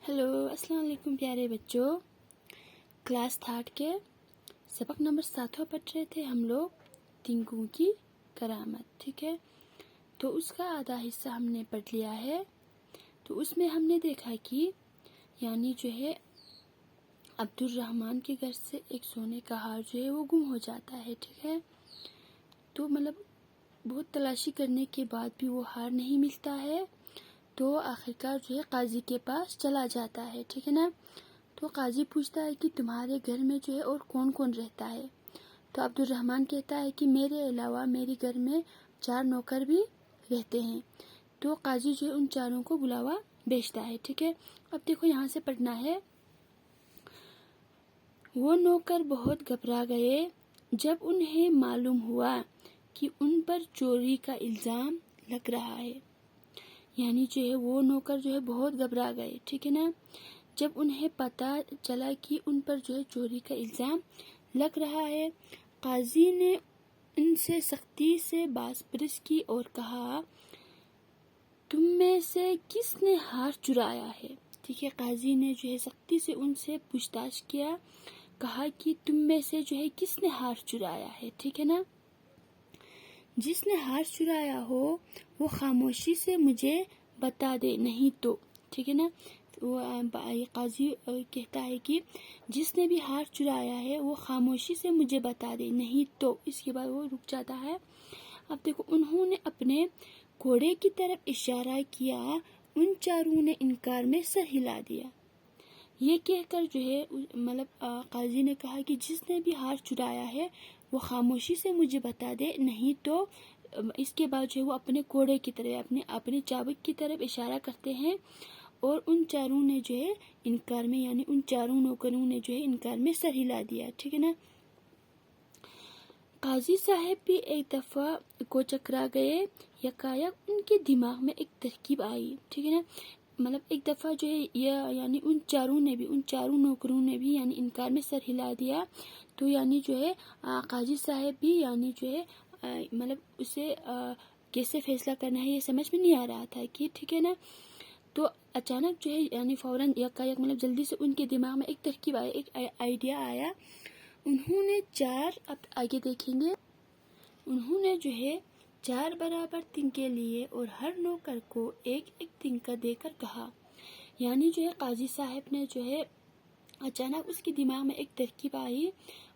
Hello अस्सलाम वालेकुम प्यारे बच्चों। क्लास 3 के सबक नंबर 7 पढ़ रहे थे हम लोग तिंकू की करामत। ठीक है, तो उसका आधा हिस्सा हमने पढ़ लिया है। तो उसमें हमने देखा कि यानी जो है अब्दुल रहमान के घर से एक सोने का हार जो है वो गुम हो जाता है। ठीक है, तो मतलब बहुत तलाशी करने के बाद भी वो हार नहीं मिलता है। तो आखिरकार जो है काजी के पास चला जाता है। ठीक है ना, तो काजी पूछता है कि तुम्हारे घर में जो है और कौन कौन रहता है। तो अब्दुल रहमान कहता है कि मेरे अलावा मेरे घर में 4 नौकर भी रहते हैं। तो काजी जो है उन चारों को बुलावा भेजता है। ठीक है, अब देखो यहाँ से पढ़ना है। वो नौकर बहुत घबरा गए जब उन्हें मालूम हुआ कि उन पर चोरी का इल्ज़ाम लग रहा है। यानी जो है वो नौकर जो है बहुत घबरा गए। ठीक है ना, जब उन्हें पता चला कि उन पर जो है चोरी का इल्ज़ाम लग रहा है। काजी ने उनसे सख्ती से बाज़परस की और कहा, तुम में से किसने हार चुराया है। ठीक है, काजी ने जो है सख्ती से उनसे पूछताछ किया, कहा कि तुम में से जो है किसने हार चुराया है। ठीक है ना, जिसने हार चुराया हो वो खामोशी से मुझे बता दे, नहीं तो। ठीक है ना, वो काजी कहता है कि जिसने भी हार चुराया है वो खामोशी से मुझे बता दे, नहीं तो। इसके बाद वो रुक जाता है। अब देखो, उन्होंने अपने घोड़े की तरफ इशारा किया। उन चारों ने इनकार में सर हिला दिया। ये कहकर जो है मतलब काजी ने कहा कि जिसने भी हार चुराया है वो खामोशी से मुझे बता दे, नहीं तो। इसके बाद जो है वो अपने घोड़े की तरफ अपने चाबुक की तरफ इशारा करते हैं और उन चारों ने जो है इनकार में, यानी उन चारों नौकरों ने जो है इनकार में सर हिला दिया। ठीक है ना, काजी साहब भी एक दफा को चकरा गए। यकायक उनके दिमाग में एक तरकीब आई। ठीक है ना, मतलब एक दफ़ा जो है यानी उन चारों नौकरों ने भी यानी इनकार में सर हिला दिया। तो यानी जो है काजी साहब भी यानी जो है मतलब उसे कैसे फैसला करना है ये समझ में नहीं आ रहा था कि। ठीक है ना, तो अचानक जो है यानी फौरन यकायक मतलब जल्दी से उनके दिमाग में एक तरकीब आया, एक आइडिया आया। उन्होंने अब आगे देखेंगे, उन्होंने जो है 4 बराबर तिनके लिए और हर नौकर को एक एक तिनका देकर कहा। यानी जो है काजी साहब ने जो है अचानक उसके दिमाग में एक तरकीब आई।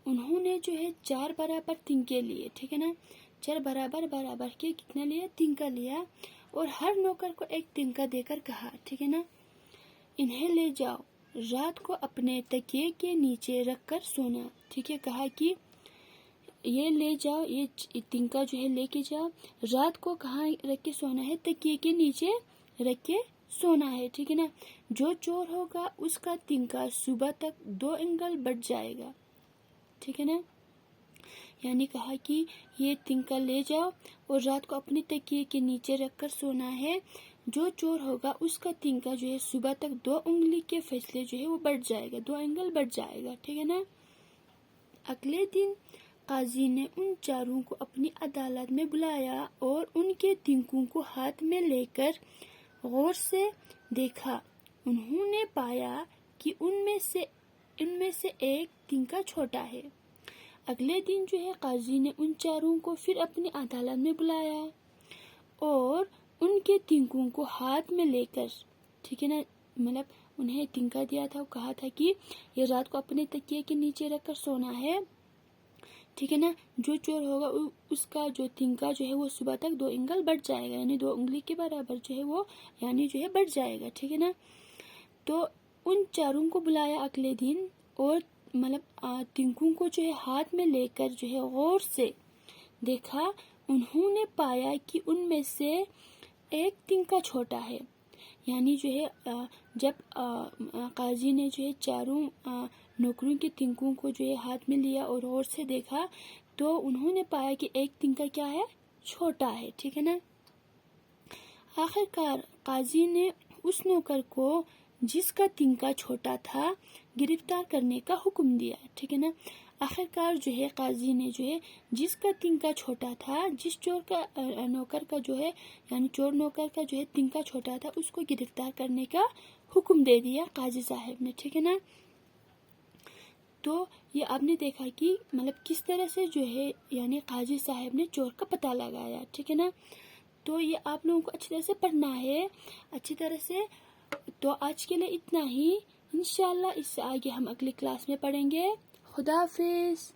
उन्होंने जो है 4 बराबर तिनके लिए। ठीक है ना, 4 बराबर के कितना लिया, तिनका लिया और हर नौकर को एक तिनका देकर कहा। ठीक है ना, इन्हें ले जाओ, रात को अपने तकिए के नीचे रखकर सोना। ठीक है, कहा कि ये ले जाओ, ये तिनका जो है लेके जाओ, रात को कहाँ रख के सोना है, तकिए के नीचे रख के सोना है। ठीक है ना, जो चोर होगा उसका तिनका सुबह तक 2 एंगल बढ़ जाएगा। ठीक है ना, यानी कहा कि ये तिनका ले जाओ और रात को अपने तकिए के नीचे रखकर सोना है। जो चोर होगा उसका तिनका जो है सुबह तक 2 उंगली के फैसले जो है वो बढ़ जाएगा, 2 एंगल बढ़ जाएगा। ठीक है ना, अगले दिन काजी ने उन चारों को अपनी अदालत में बुलाया और उनके तिनकों को हाथ में लेकर गौर से देखा। उन्होंने पाया कि उनमें से एक तिनका छोटा है। अगले दिन जो है काजी ने उन चारों को फिर अपनी अदालत में बुलाया और उनके तिनकों को हाथ में लेकर, ठीक है ना, मतलब उन्हें तिनका दिया था, कहा था कि ये रात को अपने तकिए के नीचे रखकर सोना है। ठीक है ना, जो चोर होगा उसका जो तिनका जो है वो सुबह तक 2 एंगल बढ़ जाएगा, यानी 2 उंगली के बराबर जो है वो यानी जो है बढ़ जाएगा। ठीक है ना, तो उन चारों को बुलाया अगले दिन और मतलब तिनकों को जो है हाथ में लेकर जो है गौर से देखा। उन्होंने पाया कि उनमें से एक तिनका छोटा है। यानी जो है जब काजी ने जो है चारों नौकरों के तिनकों को जो है हाथ में लिया और गौर से देखा तो उन्होंने पाया कि एक तिनका क्या है, छोटा है। ठीक है ना, आखिरकार काजी ने उस नौकर को जिसका तिनका छोटा था गिरफ्तार करने का हुक्म दिया। ठीक है ना, آخرکار جو ہے قاضی نے جو ہے جس کا تنکا چھوٹا تھا، جس چور کا نوکر کا جو ہے یعنی چور نوکر کا جو ہے تنکا چھوٹا تھا، اس کو گرفتار کرنے کا حکم دے دیا قاضی صاحب نے، ٹھیک ہے نا۔ تو یہ آپ نے دیکھا کہ مطلب کس طرح سے جو ہے یعنی قاضی صاحب نے چور کا پتہ لگایا، ٹھیک ہے نا۔ تو یہ آپ لوگوں کو اچھی طرح سے پڑھنا ہے، اچھی طرح سے۔ تو آج کے لیے اتنا ہی، انشاءاللہ اس سے آگے ہم اگلی کلاس میں پڑھیں گے۔ خدا حافظ۔